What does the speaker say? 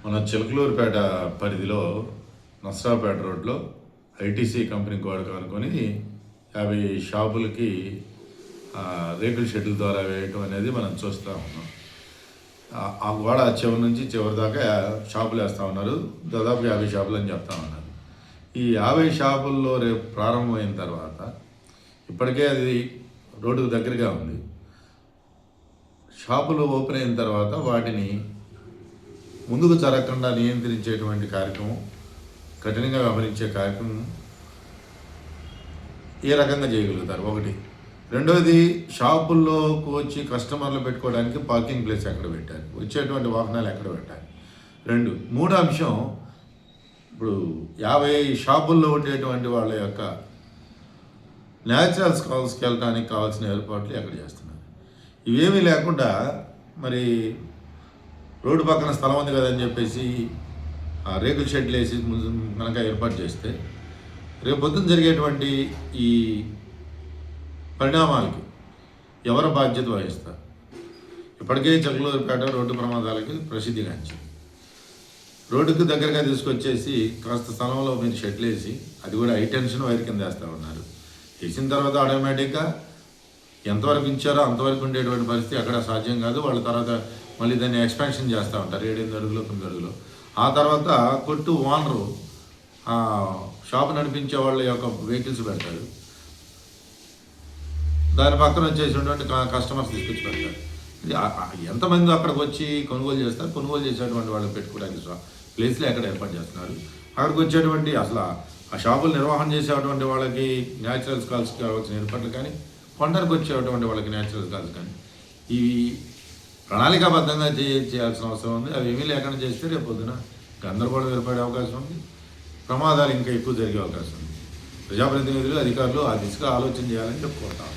మన చిలకలూరుపేట పరిధిలో నసరాపేట రోడ్లో ఐటీసీ కంపెనీ గోడ కనుకొని 50 షాపులకి రేకుల షెడ్ల ద్వారా వేయటం అనేది మనం చూస్తూ ఉన్నాం. ఆ గోడ చివరి నుంచి చివరి దాకా షాపులు వేస్తూ ఉన్నారు. దాదాపు 50 షాపులు అని చెప్తా ఉన్నారు. ఈ 50 షాపుల్లో రేపు ప్రారంభమైన తర్వాత ఇప్పటికే అది రోడ్డుకు దగ్గరగా ఉంది. షాపులు ఓపెన్ అయిన తర్వాత వాటిని ముందుకు జరగకుండా నియంత్రించేటువంటి కార్యక్రమం, కఠినంగా వ్యవహరించే కార్యక్రమం ఏ రకంగా చేయగలుగుతారు? ఒకటి. రెండోది, షాపుల్లోకి వచ్చి కస్టమర్లు పెట్టుకోవడానికి పార్కింగ్ ప్లేస్ ఎక్కడ పెట్టాలి, వచ్చేటువంటి వాహనాలు ఎక్కడ పెట్టాలి. మూడో అంశం, ఇప్పుడు 50 షాపుల్లో ఉండేటువంటి వాళ్ళ యొక్క న్యాచురల్ స్కాల్స్కి వెళ్ళడానికి కావాల్సిన ఏర్పాట్లు ఎక్కడ చేస్తున్నారు. ఇవేమీ లేకుండా మరి రోడ్డు పక్కన స్థలం ఉంది కదని చెప్పేసి ఆ రేకుల షెడ్లు వేసి కనుక ఏర్పాటు చేస్తే రేపు పొద్దున జరిగేటువంటి ఈ పరిణామాలకి ఎవరు బాధ్యత వహిస్తారు? ఇప్పటికే చిలకలూరుపేట రోడ్డు ప్రమాదాలకి ప్రసిద్ధిగాంచింది. రోడ్డుకు దగ్గరగా తీసుకొచ్చేసి కాస్త స్థలంలో మీరు షెడ్లు వేసి, అది కూడా హై టెన్షన్ వైర్ కింద వేస్తూ ఉన్నారు. వేసిన తర్వాత ఆటోమేటిక్గా ఎంతవరకు ఇచ్చారో అంతవరకు ఉండేటువంటి పరిస్థితి అక్కడ సాధ్యం కాదు. వాళ్ళ తర్వాత మళ్ళీ దాన్ని ఎక్స్పాన్షన్ చేస్తూ ఉంటారు 7 అడుగులు 9 అడుగులు. ఆ తర్వాత కొట్టు ఓనరు షాప్ నడిపించే వాళ్ళ యొక్క వెహికల్స్ పెడతారు. దాని పక్కన వచ్చేసినటువంటి కస్టమర్స్ తీసుకొచ్చి పెడతారు. ఇది ఎంతమంది అక్కడికి వచ్చి కొనుగోలు చేస్తారు? కొనుగోలు చేసేటువంటి వాళ్ళు పెట్టుకోవడానికి ప్లేస్లో ఎక్కడ ఏర్పాటు చేస్తున్నారు? అక్కడికి వచ్చేటువంటి అసలు ఆ షాపులు నిర్వహణ చేసేటువంటి వాళ్ళకి న్యాచురల్ స్కాల్స్కి కావాల్సిన ఏర్పాట్లు కానీ, కొండరికి వచ్చేటువంటి వాళ్ళకి న్యాచురల్ స్కాల్స్ కానీ, ఇవి ప్రణాళికాబద్ధంగా చేయాల్సిన అవసరం ఉంది. అవి ఏమీ లేకుండా చేస్తే రేపు పొద్దున గందరగోళం ఏర్పడే అవకాశం ఉంది, ప్రమాదాలు ఇంకా ఎక్కువ జరిగే అవకాశం ఉంది. ప్రజాప్రతినిధులు, అధికారులు ఆ దిశగా ఆలోచన చేయాలని చెప్పుకుంటాం.